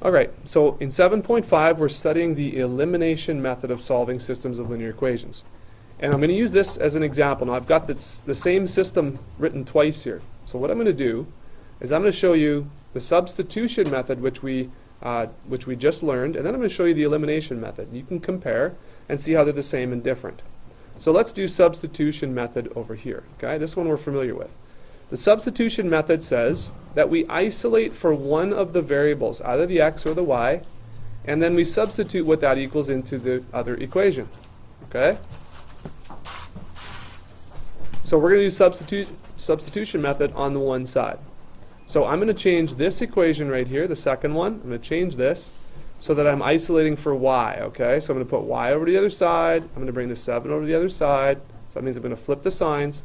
Alright, so in 7.5 we're studying the elimination method of solving systems of linear equations. And I'm going to use this as an example. Now I've got the same system written twice here. So what I'm going to do is I'm going to show you the substitution method which we just learned, and then I'm going to show you the elimination method. You can compare and see how they're the same and different. So let's do substitution method over here. Okay, this one we're familiar with. The substitution method says that we isolate for one of the variables, either the x or the y, and then we substitute what that equals into the other equation. Okay? So we're going to do substitution method on the one side. So I'm going to change this equation right here, the second one. I'm going to change this so that I'm isolating for y. Okay? So I'm going to put y over to the other side. I'm going to bring the 7 over to the other side. So that means I'm going to flip the signs,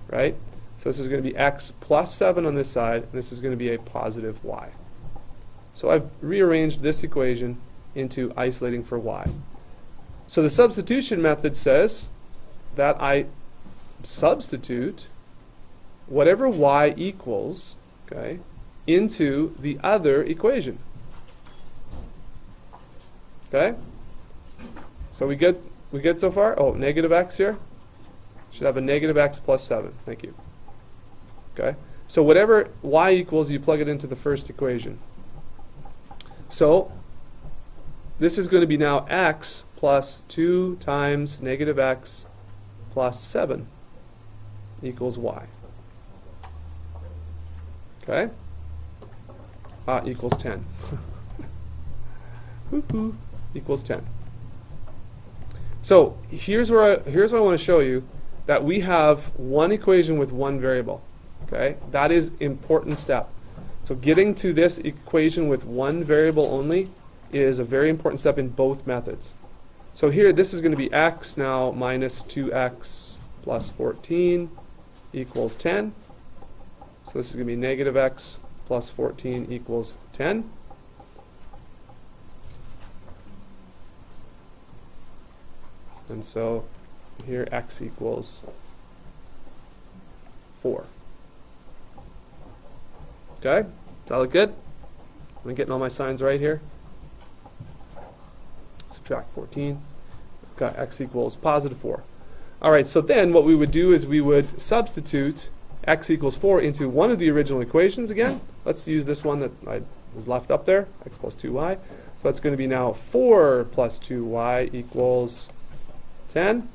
right? So this is going to be x plus 7 on this side, and this is going to be a positive y. So I've rearranged this equation into isolating for y. So the substitution method says that I substitute whatever y equals, okay, into the other equation. Okay? So we good so far? Oh, negative x here? Should have a negative x plus 7. Thank you. Okay? So whatever y equals, you plug it into the first equation. So this is going to be now x plus 2 times negative x plus 7 equals y. Okay? Equals 10. Equals 10. So here's what I want to show you, that we have one equation with one variable. Okay? That is important step. So getting to this equation with one variable only is a very important step in both methods. So here this is going to be x now minus 2x plus 14 equals 10. So this is going to be negative x plus 14 equals 10. And so here x equals 4. Okay? Does that look good? Am I getting all my signs right here? Subtract 14. Got x equals positive 4. Alright, so then what we would do is we would substitute x equals 4 into one of the original equations again. Let's use this one that was left up there, x plus 2y. So that's going to be now 4 plus 2y equals 10.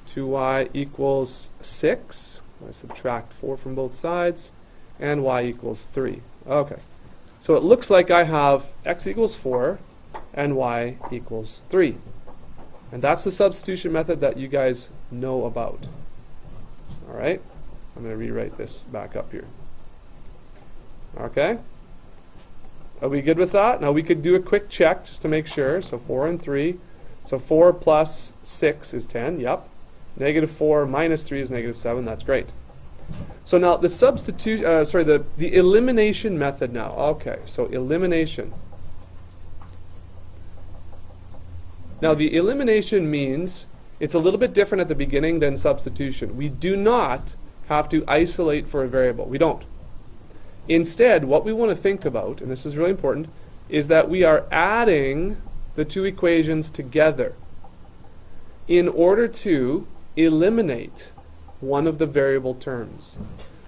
2y equals 6. I subtract 4 from both sides, and y equals 3. Okay, so it looks like I have x equals 4 and y equals 3. And that's the substitution method that you guys know about. Alright, I'm going to rewrite this back up here. Okay, are we good with that? Now we could do a quick check just to make sure. So 4 and 3. So 4 plus 6 is 10, yep. Negative 4 minus 3 is negative 7. That's great. So now the the elimination method now. Okay, so elimination. Now the elimination means it's a little bit different at the beginning than substitution. We do not have to isolate for a variable. We don't. Instead, what we want to think about, and this is really important, is that we are adding the two equations together in order to eliminate one of the variable terms.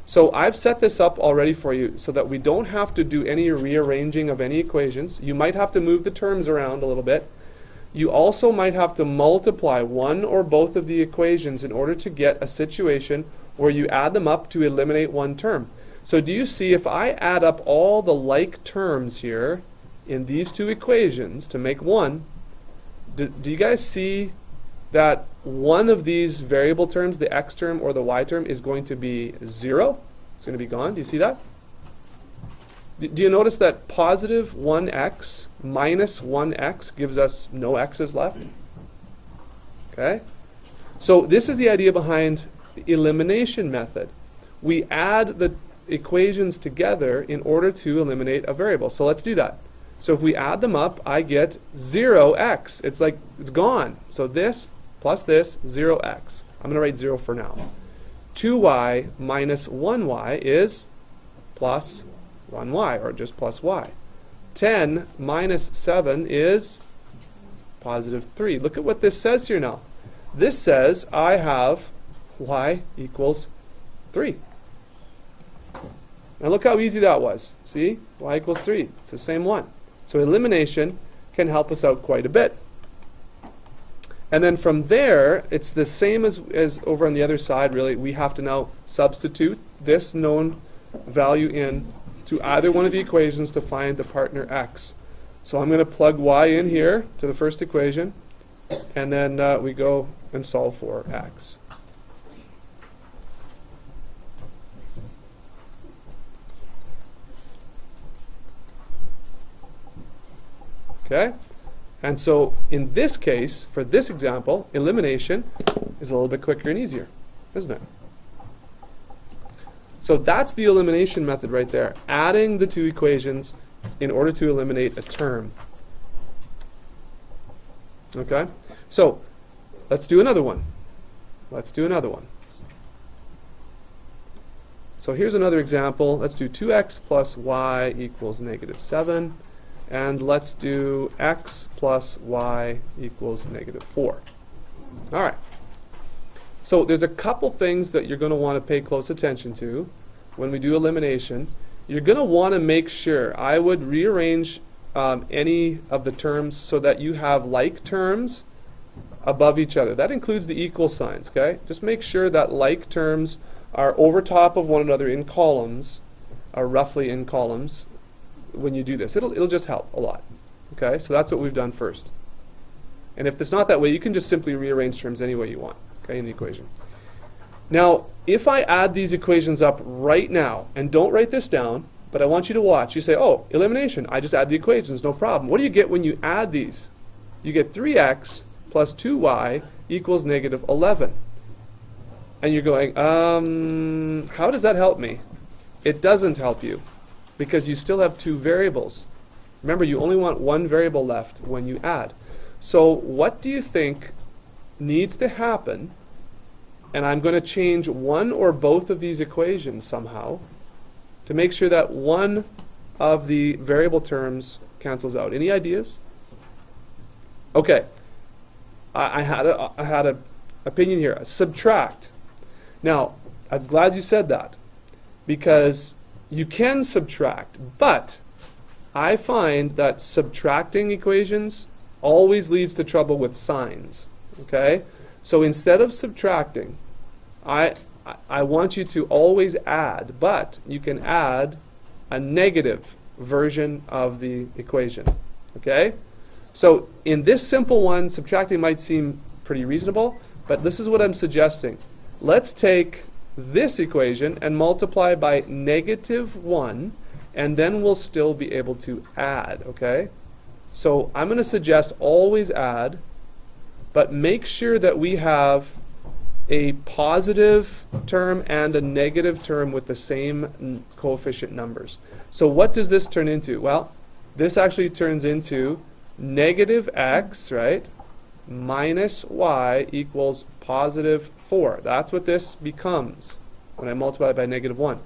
So I've set this up already for you so that we don't have to do any rearranging of any equations. You might have to move the terms around a little bit. You also might have to multiply one or both of the equations in order to get a situation where you add them up to eliminate one term. So do you see, if I add up all the like terms here in these two equations to make one, do you guys see that one of these variable terms, the x term or the y term, is going to be 0? It's going to be gone. Do you see that? Do you notice that positive 1x minus 1x gives us no x's left? Okay? So this is the idea behind the elimination method. We add the equations together in order to eliminate a variable. So let's do that. So if we add them up, I get 0x. It's like it's gone. So this plus this, 0x. I'm going to write 0 for now. 2y minus 1y is plus 1y, or just plus y. 10 minus 7 is positive 3. Look at what this says here now. This says I have y equals 3. And look how easy that was. See? Y equals 3. It's the same one. So elimination can help us out quite a bit. And then from there, it's the same as over on the other side, really. We have to now substitute this known value in to either one of the equations to find the partner x. So I'm going to plug y in here to the first equation, and then we go and solve for x. Okay? And so in this case, for this example, elimination is a little bit quicker and easier, isn't it? So that's the elimination method right there, adding the two equations in order to eliminate a term. Okay? So let's do another one. So here's another example. Let's do 2x plus y equals negative 7. And let's do x plus y equals negative 4. All right. So there's a couple things that you're going to want to pay close attention to when we do elimination. You're going to want to make sure, I would rearrange any of the terms so that you have like terms above each other. That includes the equal signs, okay? Just make sure that like terms are over top of one another in columns, are roughly in columns. When you do this, it'll just help a lot. Okay, so that's what we've done first. And if it's not that way, you can just simply rearrange terms any way you want, okay, in the equation. Now, if I add these equations up right now, and don't write this down, but I want you to watch. You say, oh, elimination, I just add the equations, no problem. What do you get when you add these? You get 3x plus 2y equals negative 11. And you're going, how does that help me? It doesn't help you, because you still have two variables. Remember, you only want one variable left when you add. So what do you think needs to happen? And I'm going to change one or both of these equations somehow to make sure that one of the variable terms cancels out. Any ideas? Okay. I had a opinion here. Subtract. Now, I'm glad you said that, because you can subtract, but I find that subtracting equations always leads to trouble with signs. Okay? So instead of subtracting, I want you to always add, but you can add a negative version of the equation. Okay? So in this simple one, subtracting might seem pretty reasonable, but this is what I'm suggesting. Let's take this equation and multiply by negative 1, and then we'll still be able to add, okay? So I'm going to suggest always add, but make sure that we have a positive term and a negative term with the same coefficient numbers. So what does this turn into? Well, this actually turns into negative x, right, minus y equals positive 4. That's what this becomes when I multiply it by negative 1.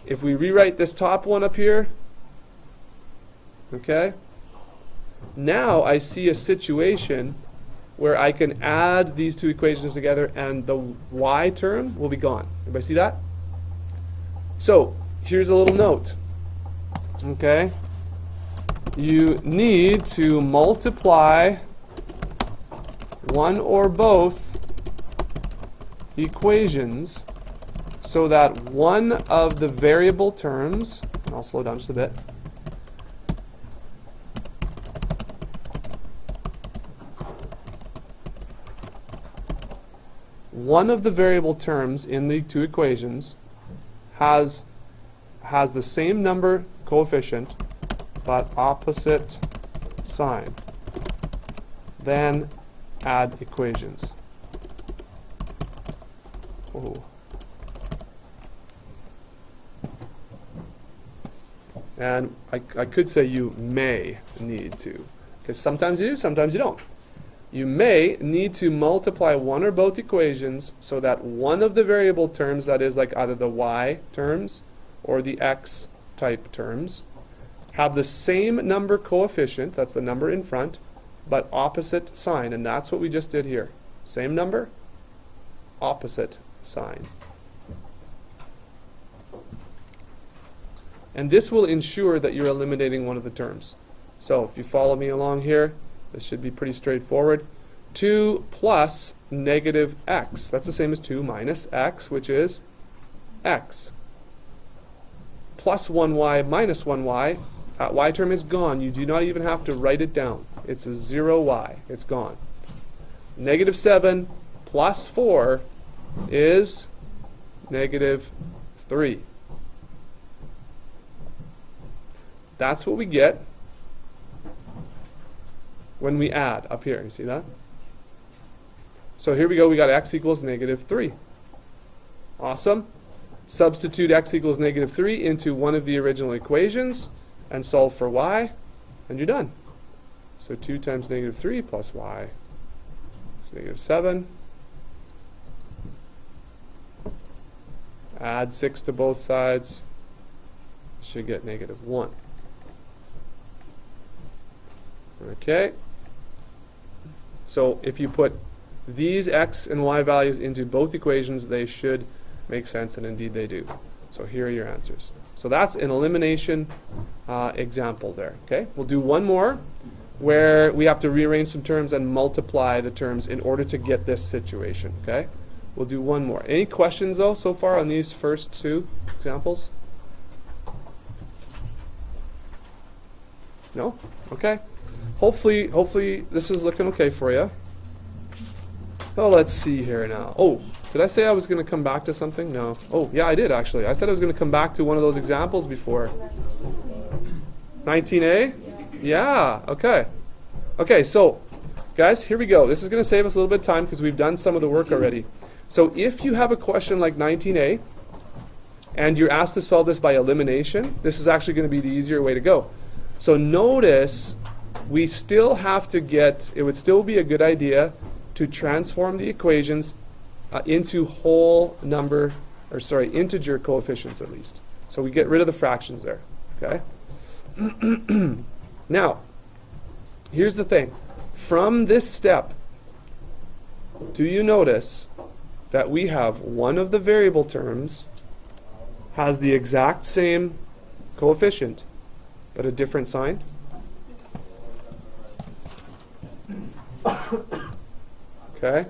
If we rewrite this top one up here, okay, now I see a situation where I can add these two equations together and the y term will be gone. Everybody see that? So here's a little note. Okay, you need to multiply one or both equations so that one of the variable terms, and I'll slow down just a bit, one of the variable terms in the two equations has the same number coefficient but opposite sign. Then add equations. Oh. And I could say you may need to, because sometimes you do, sometimes you don't. You may need to multiply one or both equations so that one of the variable terms, that is like either the y terms or the x type terms have the same number coefficient, that's the number in front, but opposite sign, and that's what we just did here. Same number, opposite sign. And this will ensure that you're eliminating one of the terms. So if you follow me along here, this should be pretty straightforward. 2 plus negative x. That's the same as 2 minus x, which is x. Plus 1y minus 1y. That y term is gone. You do not even have to write it down. It's a 0y. It's gone. Negative 7 plus 4 is negative 3. That's what we get when we add up here. You see that? So here we go. We got x equals negative 3. Awesome. Substitute x equals negative 3 into one of the original equations and solve for y, and you're done. So 2 times negative 3 plus y is negative 7. Add 6 to both sides. Should get negative 1. Okay. So if you put these x and y values into both equations, they should make sense, and indeed they do. So here are your answers. So that's an elimination example there. Okay. We'll do one more where we have to rearrange some terms and multiply the terms in order to get this situation. Okay. We'll do one more. Any questions though so far on these first two examples? No? Okay. Hopefully this is looking okay for you. Oh, let's see here now. Oh, did I say I was going to come back to something? No. Oh, yeah, I did actually. I said I was going to come back to one of those examples before. 19a? Yeah, okay. Okay, so, guys, here we go. This is going to save us a little bit of time because we've done some of the work already. So if you have a question like 19a, and you're asked to solve this by elimination, this is actually going to be the easier way to go. So notice we still have to get, it would still be a good idea to transform the equations into whole number, or sorry, integer coefficients at least. So we get rid of the fractions there, okay? Now, here's the thing. From this step, do you notice that we have one of the variable terms has the exact same coefficient, but a different sign? Okay.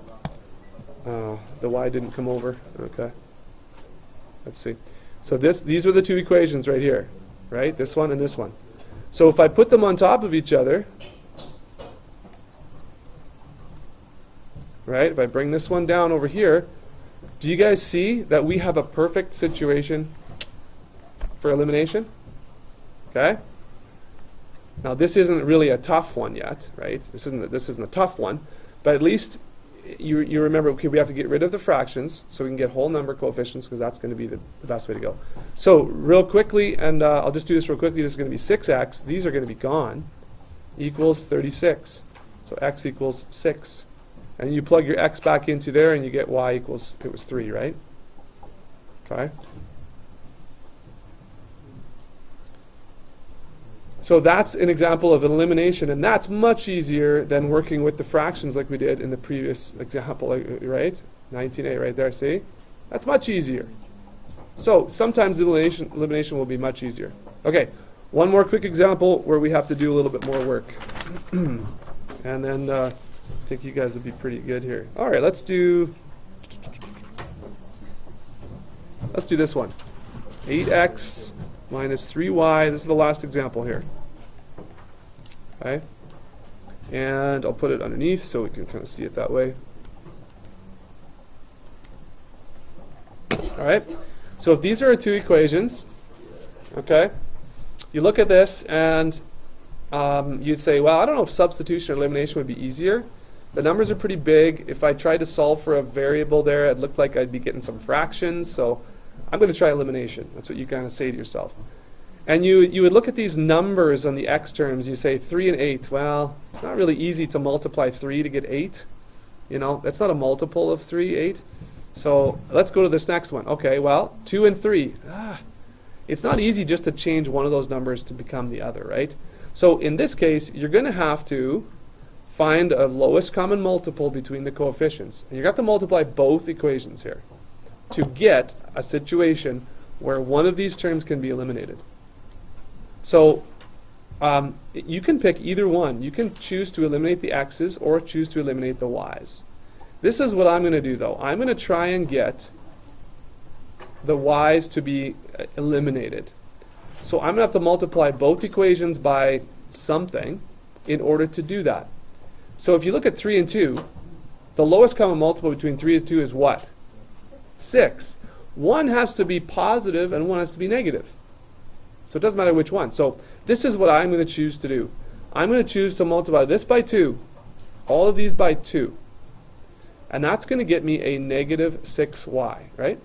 The y didn't come over. Okay. Let's see. So these are the two equations right here, right? This one and this one. So if I put them on top of each other, right? If I bring this one down over here, do you guys see that we have a perfect situation for elimination? Okay. Now this isn't really a tough one yet, right? This isn't a tough one, but at least you remember, okay, we have to get rid of the fractions so we can get whole number coefficients, because that's going to be the best way to go. So real quickly, and I'll just do this real quickly, this is going to be 6x, these are going to be gone, equals 36. So x equals 6. And you plug your x back into there and you get y equals, it was 3, right? Okay. So that's an example of elimination, and that's much easier than working with the fractions like we did in the previous example, right? 19a right there, see? That's much easier. So sometimes elimination will be much easier. Okay, one more quick example where we have to do a little bit more work. And then I think you guys will be pretty good here. All right, let's do this one. 8x minus 3y. This is the last example here. Okay. And I'll put it underneath so we can kind of see it that way. All right. So if these are our two equations, okay, you look at this and you'd say, well, I don't know if substitution or elimination would be easier. The numbers are pretty big. If I tried to solve for a variable there, it looked like I'd be getting some fractions. So I'm going to try elimination. That's what you kind of say to yourself. And you would look at these numbers on the x terms. You say 3 and 8. Well, it's not really easy to multiply 3 to get 8. You know, that's not a multiple of 3, 8. So let's go to this next one. Okay, well, 2 and 3. it's not easy just to change one of those numbers to become the other, right? So in this case, you're going to have to find a lowest common multiple between the coefficients. And you're going to have to multiply both equations here to get a situation where one of these terms can be eliminated. So you can pick either one. You can choose to eliminate the x's or choose to eliminate the y's. This is what I'm going to do, though. I'm going to try and get the y's to be eliminated. So I'm going to have to multiply both equations by something in order to do that. So if you look at 3 and 2, the lowest common multiple between 3 and 2 is what? 6. One has to be positive and one has to be negative. So it doesn't matter which one. So this is what I'm going to choose to do. I'm going to choose to multiply this by 2, all of these by 2. And that's going to get me a negative 6y, right?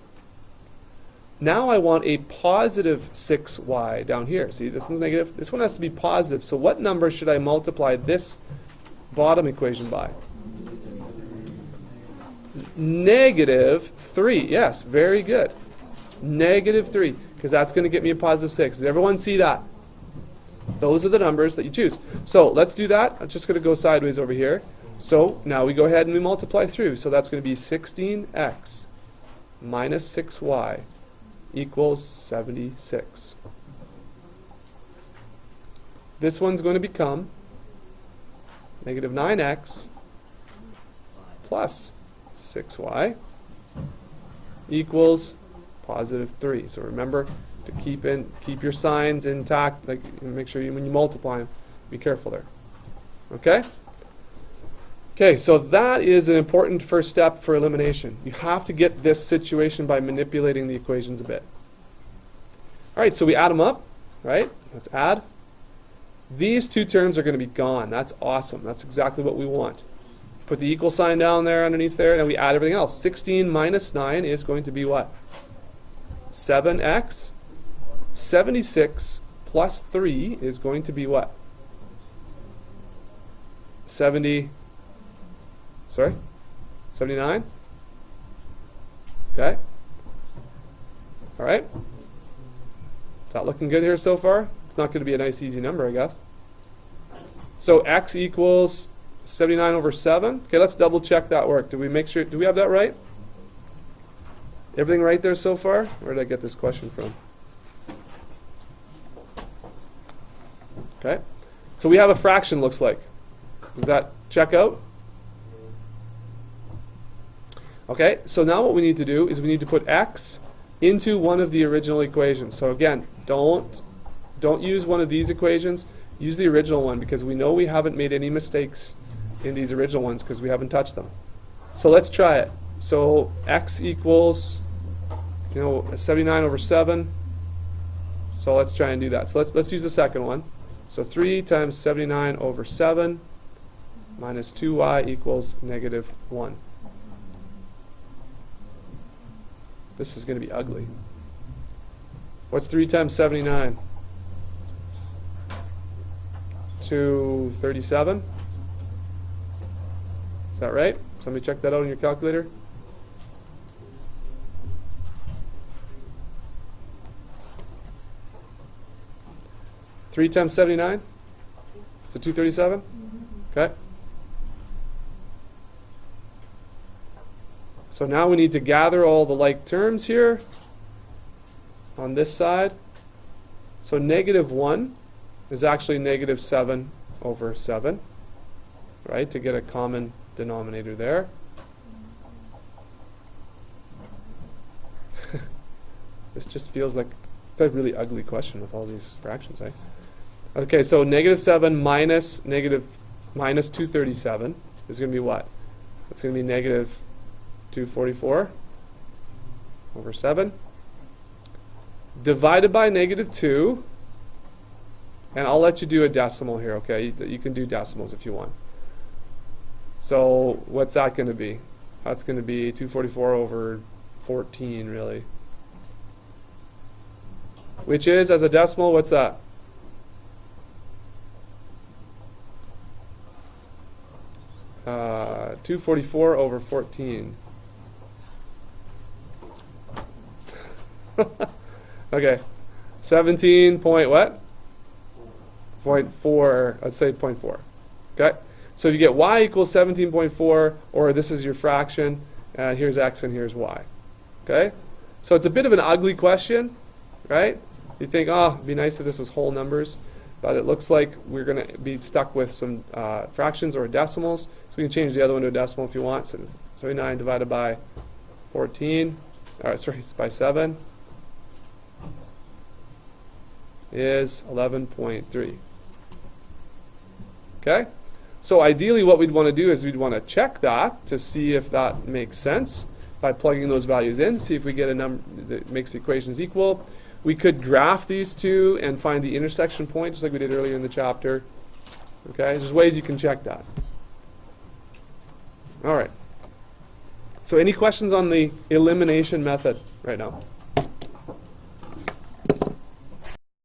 Now I want a positive 6y down here. See, this one's negative. This one has to be positive. So what number should I multiply this bottom equation by? Negative 3. Yes, very good. Negative 3, because that's going to get me a positive 6. Does everyone see that? Those are the numbers that you choose. So let's do that. I'm just going to go sideways over here. So now we go ahead and we multiply through. So that's going to be 16x minus 6y equals 76. This one's going to become negative 9x plus 6y equals positive 3. So remember to keep your signs intact. Like, make sure when you multiply them, be careful there. Okay? Okay, so that is an important first step for elimination. You have to get this situation by manipulating the equations a bit. All right, so we add them up, right? Let's add. These two terms are going to be gone. That's awesome. That's exactly what we want. Put the equal sign down there underneath there, and we add everything else. 16 minus 9 is going to be what? 7x. 76 plus 3 is going to be what? 79? Okay. All right. Is that looking good here so far? It's not going to be a nice easy number, I guess. So x equals 79 over 7. Okay, let's double check that work. Do we have that right? Everything right there so far? Where did I get this question from? Okay. So we have a fraction, looks like. Does that check out? Okay, so now what we need to do is we need to put x into one of the original equations. So again, don't use one of these equations. Use the original one, because we know we haven't made any mistakes in these original ones because we haven't touched them. So let's try it. So x equals, 79 over 7. So let's try and do that. So let's use the second one. So 3 times 79 over 7 minus 2y equals negative 1. This is going to be ugly. What's 3 times 79? 237? Is that right? Somebody check that out on your calculator. Three times 79? So 237? Okay. So now we need to gather all the like terms here on this side. So negative 1 is actually negative 7 over 7, right, to get a common denominator there. This just feels like it's a really ugly question with all these fractions, eh? Okay, so negative 7 minus 237 is going to be what? It's going to be negative 244 over 7 divided by negative 2, and I'll let you do a decimal here, okay? You can do decimals if you want. So what's that going to be? That's going to be 244 over 14, really. Which is, as a decimal, what's that? Uh, 244 over 14. Okay. 17 point what? 0.4, let's say 0.4. Okay? So if you get y equals 17.4, or this is your fraction, here's x and here's y. Okay? So it's a bit of an ugly question, right? You think, oh, it'd be nice if this was whole numbers, but it looks like we're going to be stuck with some fractions or decimals. So we can change the other one to a decimal if you want. So 39 divided by 14, sorry, it's by 7, is 11.3. Okay? So ideally what we'd want to do is we'd want to check that to see if that makes sense by plugging those values in, see if we get a number that makes the equations equal. We could graph these two and find the intersection point, just like we did earlier in the chapter. Okay? There's ways you can check that. All right. So any questions on the elimination method right now?